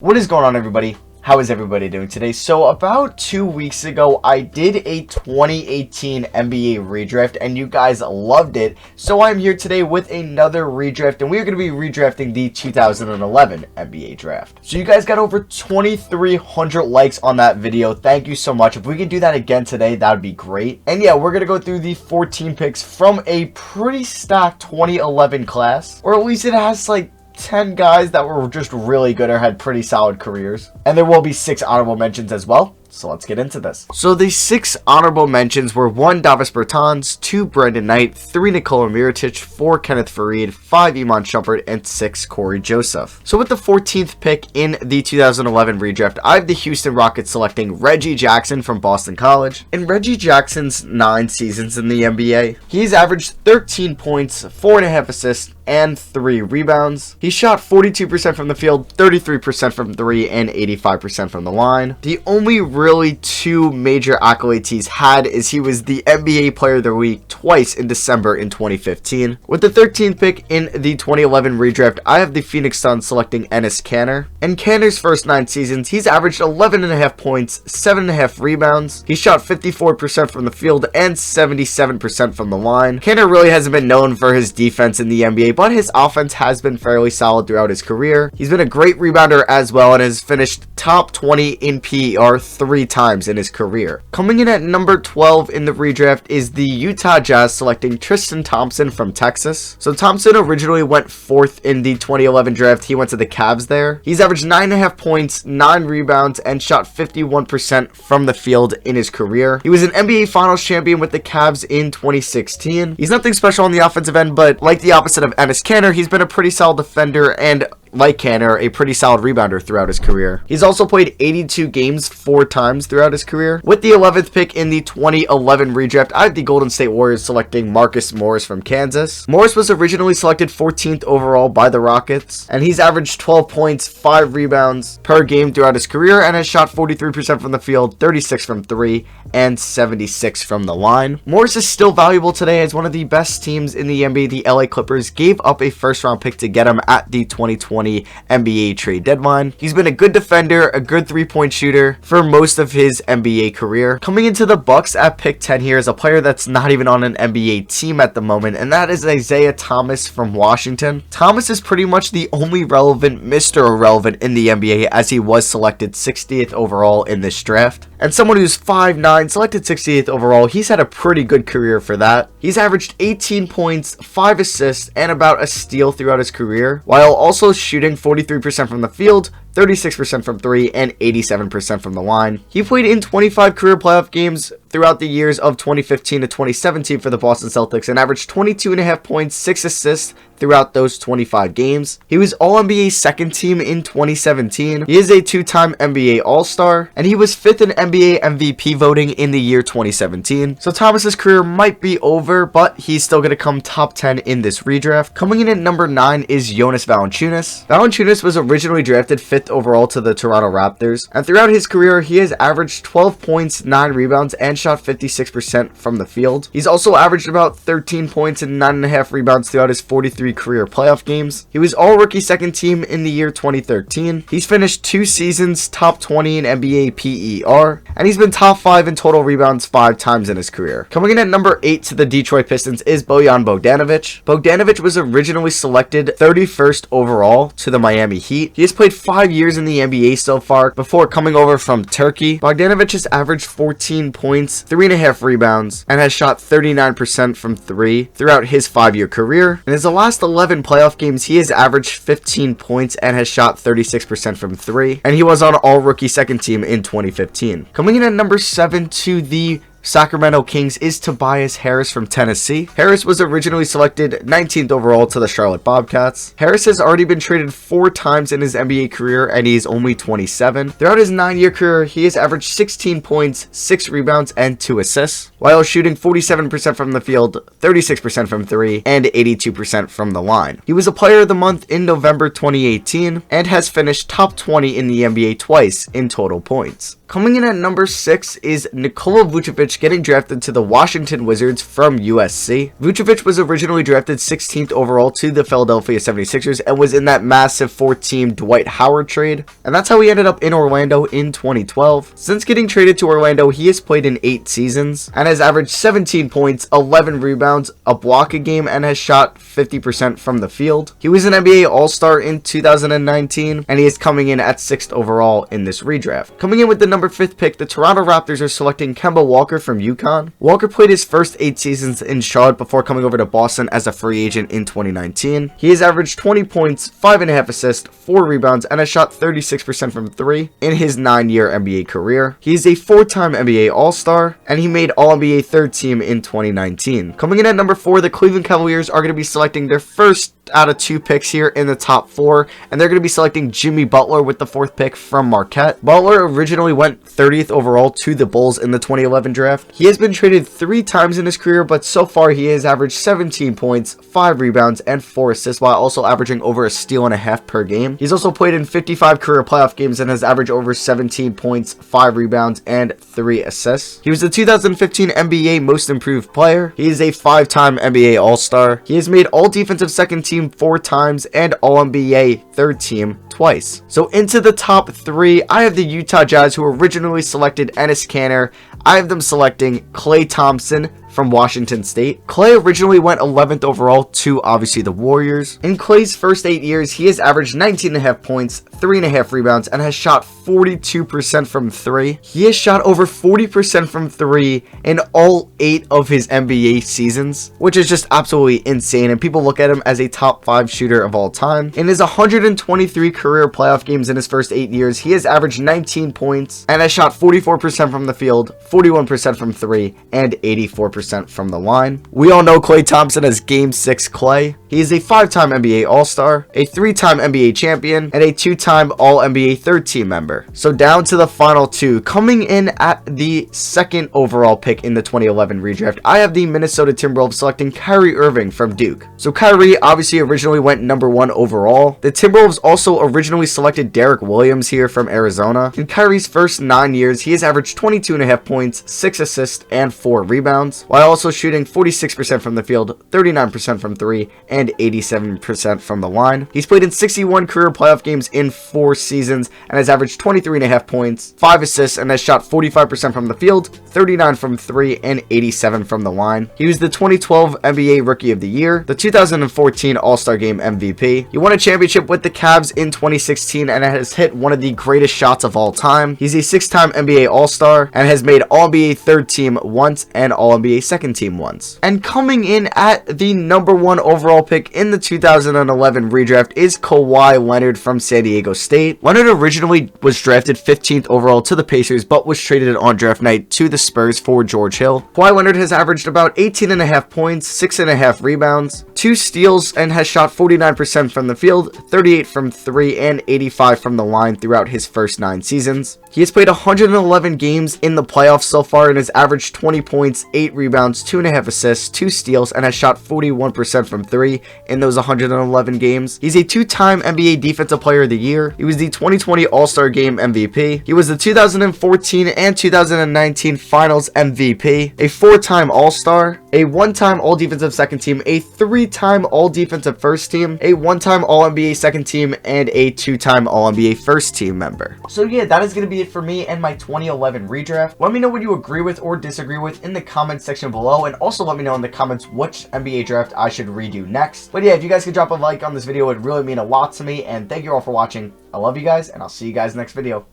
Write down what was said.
What is going on, everybody? How is everybody doing today? So about 2 weeks ago, I did a 2018 NBA redraft and you guys loved it. So I'm here today with another redraft and we're going to be redrafting the 2011 NBA draft. So you guys got over 2,300 likes on that video. Thank you so much. If we could do that again today, that would be great. And yeah, we're going to go through the 14 picks from a pretty stacked 2011 class, or at least it has like 10 guys that were just really good or had pretty solid careers. And there will be 6 honorable mentions as well. So let's get into this. So the 6 honorable mentions were 1 Davis Bertans, 2 Brandon Knight, 3 Nikola Mirotic, 4 Kenneth Faried, 5 Iman Shumpert, and 6 Corey Joseph. So with the 14th pick in the 2011 redraft, I have the Houston Rockets selecting Reggie Jackson from Boston College. In Reggie Jackson's 9 seasons in the NBA, he's averaged 13 points, 4.5 assists, and 3 rebounds. He shot 42% from the field, 33% from 3, and 85% from the line. The only really 2 major accolades he's had is he was the NBA Player of the Week twice in December in 2015. With the 13th pick in the 2011 redraft, I have the Phoenix Suns selecting Enes Kanter. In Kanter's first 9 seasons, he's averaged 11.5 points, 7.5 rebounds. He shot 54% from the field and 77% from the line. Kanter really hasn't been known for his defense in the NBA, but his offense has been fairly solid throughout his career. He's been a great rebounder as well and has finished top 20 in PER 3 times in his career. Coming in at number 12 in the redraft is the Utah Jazz selecting Tristan Thompson from Texas. So Thompson originally went 4th in the 2011 draft. He went to the Cavs there. He's averaged 9.5 points, 9 rebounds, and shot 51% from the field in his career. He was an NBA Finals champion with the Cavs in 2016. He's nothing special on the offensive end, but like the opposite of Enes Kanter, he's been a pretty solid defender and, like Kanter, a pretty solid rebounder throughout his career. He's also played 82 games 4 times throughout his career. With the 11th pick in the 2011 redraft, I have the Golden State Warriors selecting Marcus Morris from Kansas. Morris was originally selected 14th overall by the Rockets, and he's averaged 12 points, 5 rebounds per game throughout his career, and has shot 43% from the field, 36 from 3, and 76 from the line. Morris is still valuable today as one of the best teams in the NBA. The LA Clippers gave up a first-round pick to get him at the 2020 NBA trade deadline. He's been a good defender, a good 3-point shooter for most of his NBA career. Coming into the Bucks at pick 10 here is a player that's not even on an NBA team at the moment, and that is Isiah Thomas from Washington. Thomas is pretty much the only relevant Mr. Irrelevant in the NBA, as he was selected 60th overall in this draft. And someone who's 5'9", selected 68th overall, he's had a pretty good career for that. He's averaged 18 points, 5 assists, and about a steal throughout his career, while also shooting 43% from the field, 36% from 3, and 87% from the line. He played in 25 career playoff games throughout the years of 2015 to 2017 for the Boston Celtics and averaged 22.5 points, 6 assists throughout those 25 games. He was All-NBA second team in 2017. He is a 2-time NBA All-Star, and he was 5th in NBA MVP voting in the year 2017. So Thomas's career might be over, but he's still going to come top 10 in this redraft. Coming in at number 9 is Jonas Valanciunas. Valanciunas was originally drafted 5th overall to the Toronto Raptors, and throughout his career, he has averaged 12 points, 9 rebounds, and shot 56% from the field. He's also averaged about 13 points and 9.5 rebounds throughout his 43 career playoff games. He was all-rookie second team in the year 2013. He's finished 2 seasons top 20 in NBA PER, and he's been top 5 in total rebounds 5 times in his career. Coming in at number 8 to the Detroit Pistons is Bojan Bogdanovic. Bogdanovic was originally selected 31st overall to the Miami Heat. He has played 5 years in the NBA so far before coming over from Turkey. Bogdanovic has averaged 14 points, 3.5 rebounds, and has shot 39% from 3 throughout his 5-year career. In his last 11 playoff games, he has averaged 15 points and has shot 36% from 3, and he was on all-rookie second team in 2015. Coming in at number 7 to the Sacramento Kings is Tobias Harris from Tennessee. Harris was originally selected 19th overall to the Charlotte Bobcats. Harris has already been traded 4 times in his NBA career, and he is only 27. Throughout his 9-year career, he has averaged 16 points, 6 rebounds, and 2 assists, while shooting 47% from the field, 36% from 3, and 82% from the line. He was a Player of the Month in November 2018, and has finished top 20 in the NBA twice in total points. Coming in at number 6 is Nikola Vucevic getting drafted to the Washington Wizards from USC. Vucevic was originally drafted 16th overall to the Philadelphia 76ers and was in that massive 4-team Dwight Howard trade, and that's how he ended up in Orlando in 2012. Since getting traded to Orlando, he has played in 8 seasons and has averaged 17 points, 11 rebounds, a block a game, and has shot 50% from the field. He was an NBA All-Star in 2019, and he is coming in at 6th overall in this redraft. Coming in with the number 5th pick, the Toronto Raptors are selecting Kemba Walker from UConn. Walker played his first 8 seasons in Charlotte before coming over to Boston as a free agent in 2019. He has averaged 20 points, 5.5 assists, 4 rebounds, and has shot 36% from 3 in his 9-year NBA career. He is a 4-time NBA All-Star, and he made All-NBA 3rd team in 2019. Coming in at number 4, the Cleveland Cavaliers are going to be selecting their first out of 2 picks here in the top 4, and they're going to be selecting Jimmy Butler with the 4th pick from Marquette. Butler originally went 30th overall to the Bulls in the 2011 draft. He has been traded 3 times in his career, but so far he has averaged 17 points, 5 rebounds, and 4 assists, while also averaging over a steal and a half per game. He's also played in 55 career playoff games and has averaged over 17 points, 5 rebounds, and 3 assists. He was the 2015 NBA Most Improved Player. He is a 5-time NBA All-Star. He has made All Defensive Second Team 4 times and All-NBA 3rd team twice. So into the top 3, I have the Utah Jazz, who originally selected Enes Kanter. I have them selecting Klay Thompson from Washington State. Klay originally went 11th overall to obviously the Warriors. In Klay's first 8 years, he has averaged 19.5 points, 3.5 rebounds, and has shot 42% from 3. He has shot over 40% from 3 in all 8 of his NBA seasons, which is just absolutely insane, and people look at him as a top 5 shooter of all time. In his 123 career playoff games in his first 8 years, he has averaged 19 points and has shot 44% from the field, 41% from 3, and 84% from the line. We all know Klay Thompson as Game 6 Klay. He is a 5-time NBA All-Star, a 3-time NBA champion, and a 2-time All-NBA 3rd team member. So down to the final 2. Coming in at the 2nd overall pick in the 2011 redraft, I have the Minnesota Timberwolves selecting Kyrie Irving from Duke. So Kyrie obviously originally went number 1 overall. The Timberwolves also originally selected Derek Williams here from Arizona. In Kyrie's first 9 years, he has averaged 22.5 points, 6 assists, and 4 rebounds, while also shooting 46% from the field, 39% from 3, and 87% from the line. He's played in 61 career playoff games in 4 seasons and has averaged 23.5 points, 5 assists, and has shot 45% from the field, 39 from 3, and 87 from the line. He was the 2012 NBA Rookie of the Year, the 2014 All-Star Game MVP. He won a championship with the Cavs in 2016 and has hit one of the greatest shots of all time. He's a 6-time NBA All-Star and has made All-NBA 3rd team once and All-NBA 2nd team once. And coming in at the number 1 overall pick in the 2011 redraft is Kawhi Leonard from San Diego State. Leonard originally was drafted 15th overall to the Pacers, but was traded on draft night to the Spurs for George Hill. Kawhi Leonard has averaged about 18.5 points, 6.5 rebounds, 2 steals, and has shot 49% from the field, 38 from 3, and 85 from the line throughout his first 9 seasons. He has played 111 games in the playoffs so far and has averaged 20 points, 8 rebounds, 2.5 assists, 2 steals, and has shot 41% from 3 in those 111 games. He's a 2-time NBA Defensive Player of the Year. He was the 2020 All-Star Game MVP. He was the 2014 and 2019 Finals MVP, a 4-time All-Star, a 1-time All-Defensive Second Team, a 3-time All-Defensive First Team, a 1-time All-NBA Second Team, and a 2-time All-NBA First Team member. So yeah, that is going to be it for me and my 2011 redraft. Let me know what you agree with or disagree with in the comments section below, and also let me know in the comments which NBA draft I should redo next. But yeah, if you guys could drop a like on this video, it would really mean a lot to me, and thank you all for watching. I love you guys, and I'll see you guys next video.